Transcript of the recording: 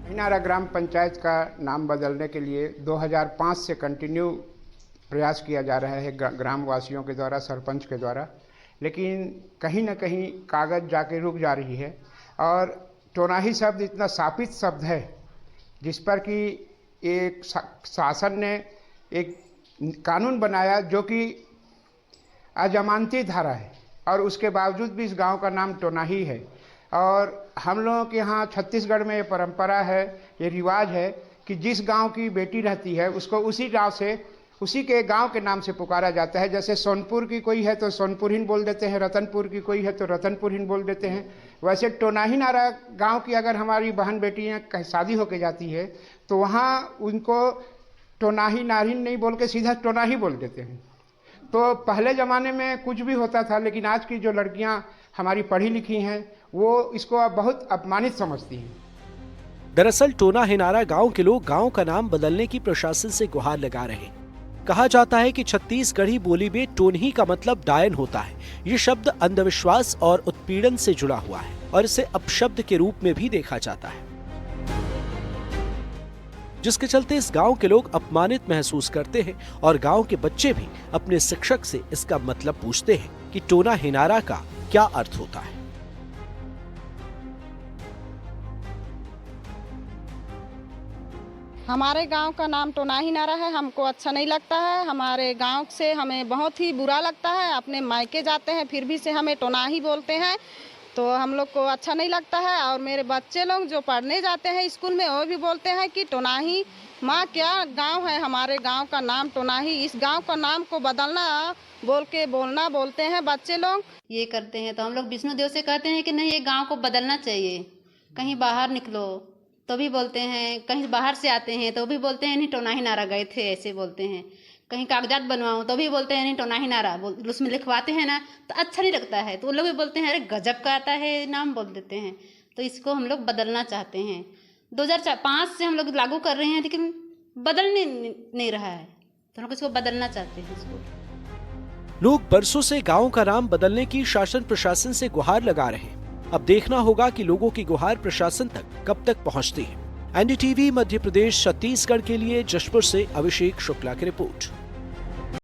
हिनारा ग्राम पंचायत का नाम बदलने के लिए 2005 से कंटिन्यू प्रयास किया जा रहा है ग्रामवासियों के द्वारा, सरपंच के द्वारा, लेकिन कहीं ना कहीं कागज़ जाके रुक जा रही है। और टोनाही शब्द इतना शापित शब्द है जिस पर कि एक शासन ने एक कानून बनाया जो कि अजमानती धारा है, और उसके बावजूद भी इस गांव का नाम टोनाही है। और हम लोगों के यहाँ छत्तीसगढ़ में ये परंपरा है, ये रिवाज है कि जिस गांव की बेटी रहती है उसको उसी गांव से, उसी के गांव के नाम से पुकारा जाता है। जैसे सोनपुर की कोई है तो सोनपुरहीन बोल देते हैं, रतनपुर की कोई है तो रतनपुरहीन बोल देते हैं। वैसे टोनाही नारा गांव की अगर हमारी बहन बेटियां शादी होके जाती है तो वहाँ उनको टोनाही नारिन नहीं बोल के सीधा टोनाही बोल देते हैं। तो पहले ज़माने में कुछ भी होता था, लेकिन आज की जो लड़कियां हमारी पढ़ी लिखी हैं वो इसको अब बहुत अपमानित समझती हैं। दरअसल टोना हिनारा गांव के लोग गांव का नाम बदलने की प्रशासन से गुहार लगा रहे हैं। कहा जाता है कि छत्तीसगढ़ी बोली में टोनही का मतलब डायन होता है। ये शब्द अंधविश्वास और उत्पीड़न से जुड़ा हुआ है और इसे अपशब्द के रूप में भी देखा जाता है, जिसके चलते इस गांव के लोग अपमानित महसूस करते हैं और गांव के बच्चे भी अपने शिक्षक से इसका मतलब पूछते हैं कि टोना हिनारा का क्या अर्थ होता है। हमारे गांव का नाम टोनाही नारा है, हमको अच्छा नहीं लगता है। हमारे गांव से हमें बहुत ही बुरा लगता है। अपने मायके जाते हैं फिर भी से हमें टोनाही बोलते हैं, तो हम लोग को अच्छा नहीं लगता है। और मेरे बच्चे लोग जो पढ़ने जाते हैं स्कूल में वो भी बोलते हैं कि टोनाही माँ क्या गांव है, हमारे गांव का नाम टोनाही, इस गांव का नाम को बदलना बोलना बोलते हैं बच्चे लोग। ये करते हैं तो हम लोग विष्णु देव से कहते हैं कि नहीं ये गांव को बदलना चाहिए। कहीं बाहर निकलो तो भी बोलते हैं, कहीं बाहर से आते हैं तो भी बोलते हैं नहीं टोनाही नारा गए थे, ऐसे बोलते हैं। कहीं कागजात बनवाओ तो भी बोलते हैं नहीं टोनाही नारा, उसमें लिखवाते हैं ना तो अच्छा नहीं लगता है, तो वो लोग भी बोलते हैं अरे गजब का आता है नाम बोल देते हैं। तो इसको हम लोग बदलना चाहते हैं। 2005 से हम लोग लागू कर रहे हैं लेकिन बदल नहीं रहा है, तो हम लोग इसको बदलना चाहते हैं। इसको लोग बरसों से गांव का नाम बदलने की शासन प्रशासन से गुहार लगा रहे हैं। अब देखना होगा कि लोगों की गुहार प्रशासन तक कब तक पहुंचती है। एनडीटीवी मध्य प्रदेश छत्तीसगढ़ के लिए जशपुर से अभिषेक शुक्ला की रिपोर्ट।